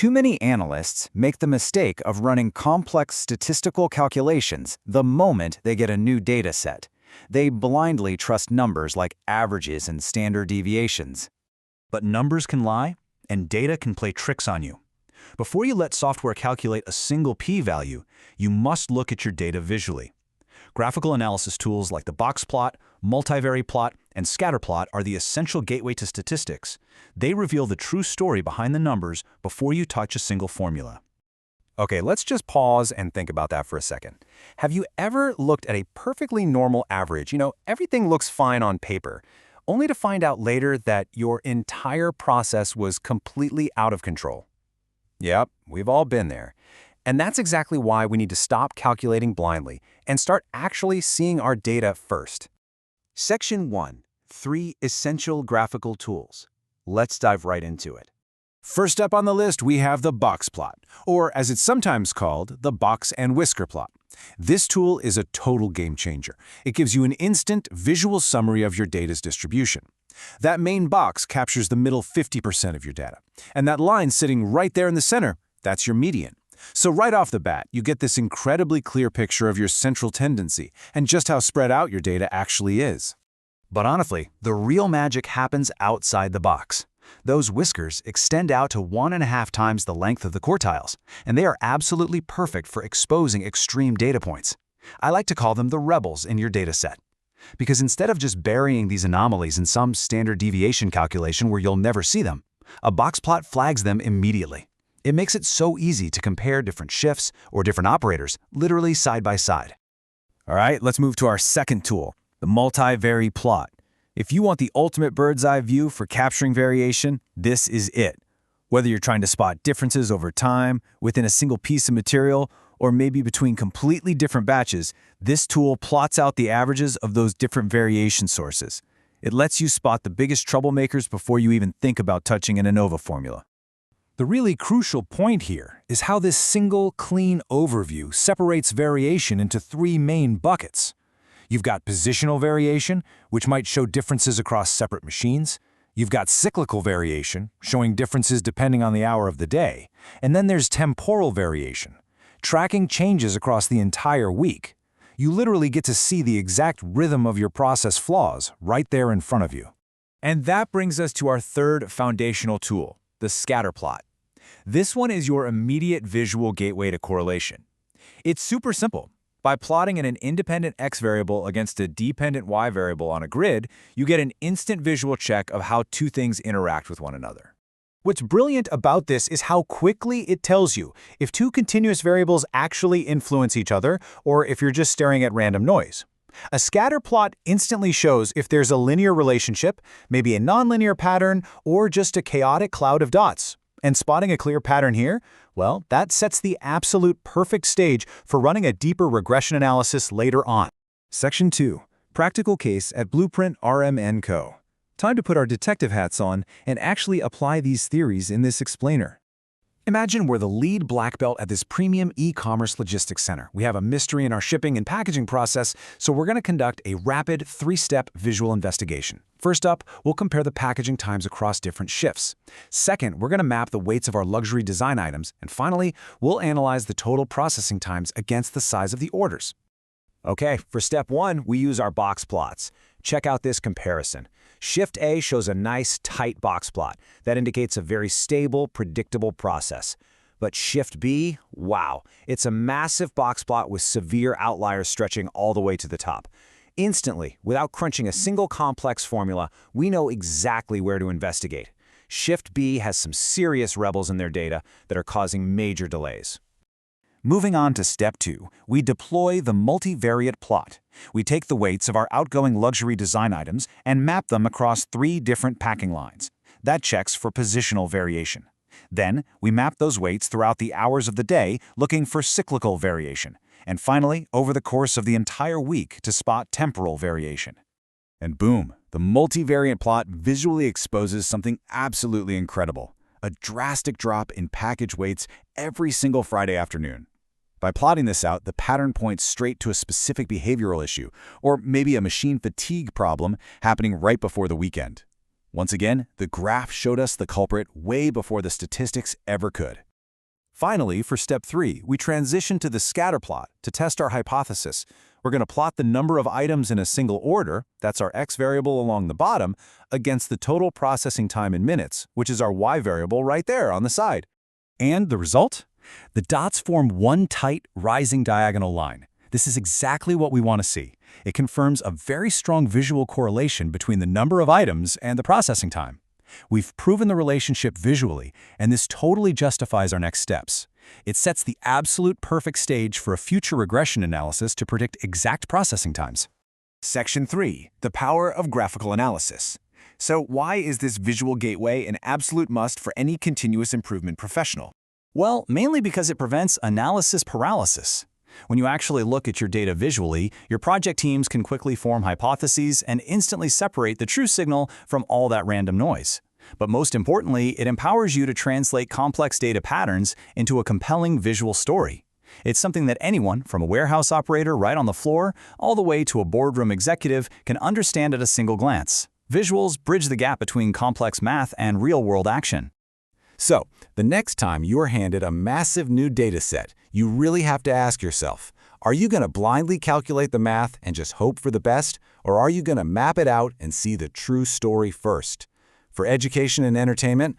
Too many analysts make the mistake of running complex statistical calculations the moment they get a new data set. They blindly trust numbers like averages and standard deviations. But numbers can lie, and data can play tricks on you. Before you let software calculate a single p-value, you must look at your data visually. Graphical analysis tools like the Boxplot, Multi-Vari Plot, and Scatterplot are the essential gateway to statistics. They reveal the true story behind the numbers before you touch a single formula. Okay, let's just pause and think about that for a second. Have you ever looked at a perfectly normal average? Everything looks fine on paper, only to find out later that your entire process was completely out of control. Yep, we've all been there. And that's exactly why we need to stop calculating blindly and start actually seeing our data first. Section 1. 3 Essential Graphical Tools. Let's dive right into it. First up on the list, we have the Boxplot, or as it's sometimes called, the box and whisker plot. This tool is a total game changer. It gives you an instant visual summary of your data's distribution. That main box captures the middle 50% of your data, and that line sitting right there in the center, that's your median. So right off the bat, you get this incredibly clear picture of your central tendency and just how spread out your data actually is. But honestly, the real magic happens outside the box. Those whiskers extend out to 1.5 times the length of the quartiles, and they are absolutely perfect for exposing extreme data points. I like to call them the rebels in your data set. Because instead of just burying these anomalies in some standard deviation calculation where you'll never see them, a boxplot flags them immediately. It makes it so easy to compare different shifts or different operators, literally side by side. All right, let's move to our second tool, the Multi-Vari Plot. If you want the ultimate bird's eye view for capturing variation, this is it. Whether you're trying to spot differences over time, within a single piece of material, or maybe between completely different batches, this tool plots out the averages of those different variation sources. It lets you spot the biggest troublemakers before you even think about touching an ANOVA formula. The really crucial point here is how this single, clean overview separates variation into 3 main buckets. You've got positional variation, which might show differences across separate machines. You've got cyclical variation, showing differences depending on the hour of the day. And then there's temporal variation, tracking changes across the entire week. You literally get to see the exact rhythm of your process flaws right there in front of you. And that brings us to our third foundational tool, the scatterplot. This one is your immediate visual gateway to correlation. It's super simple. By plotting an independent x variable against a dependent y variable on a grid, you get an instant visual check of how 2 things interact with one another. What's brilliant about this is how quickly it tells you if 2 continuous variables actually influence each other or if you're just staring at random noise. A scatter plot instantly shows if there's a linear relationship, maybe a nonlinear pattern, or just a chaotic cloud of dots. And spotting a clear pattern here, well, that sets the absolute perfect stage for running a deeper regression analysis later on. Section 2. Practical Case at BlueprintRM&co. Time to put our detective hats on and actually apply these theories in this explainer. Imagine we're the lead black belt at this premium e-commerce logistics center. We have a mystery in our shipping and packaging process, so we're going to conduct a rapid 3-step visual investigation. First up, we'll compare the packaging times across different shifts. Second, we're going to map the weights of our luxury design items. And finally, we'll analyze the total processing times against the size of the orders. Okay, for step 1, we use our box plots. Check out this comparison. Shift A shows a nice, tight box plot that indicates a very stable, predictable process. But Shift B, wow, it's a massive box plot with severe outliers stretching all the way to the top. Instantly, without crunching a single complex formula, we know exactly where to investigate. Shift B has some serious rebels in their data that are causing major delays. Moving on to step 2, we deploy the multivariate plot. We take the weights of our outgoing luxury design items and map them across 3 different packing lines. That checks for positional variation. Then, we map those weights throughout the hours of the day, looking for cyclical variation. And finally, over the course of the entire week to spot temporal variation. And boom, the multivariate plot visually exposes something absolutely incredible. A drastic drop in package weights every single Friday afternoon. By plotting this out, the pattern points straight to a specific behavioral issue, or maybe a machine fatigue problem happening right before the weekend. Once again, the graph showed us the culprit way before the statistics ever could. Finally, for step 3, we transition to the scatter plot to test our hypothesis. We're going to plot the number of items in a single order, that's our x variable along the bottom, against the total processing time in minutes, which is our y variable right there on the side. And the result? The dots form one tight, rising diagonal line. This is exactly what we want to see. It confirms a very strong visual correlation between the number of items and the processing time. We've proven the relationship visually, and this totally justifies our next steps. It sets the absolute perfect stage for a future regression analysis to predict exact processing times. Section 3. The power of graphical analysis. So why is this visual gateway an absolute must for any continuous improvement professional? Well, mainly because it prevents analysis paralysis. When you actually look at your data visually, your project teams can quickly form hypotheses and instantly separate the true signal from all that random noise. But most importantly, it empowers you to translate complex data patterns into a compelling visual story. It's something that anyone, from a warehouse operator right on the floor, all the way to a boardroom executive, can understand at a single glance. Visuals bridge the gap between complex math and real-world action. So, the next time you're handed a massive new data set, you really have to ask yourself, are you going to blindly calculate the math and just hope for the best, or are you going to map it out and see the true story first? For education and entertainment,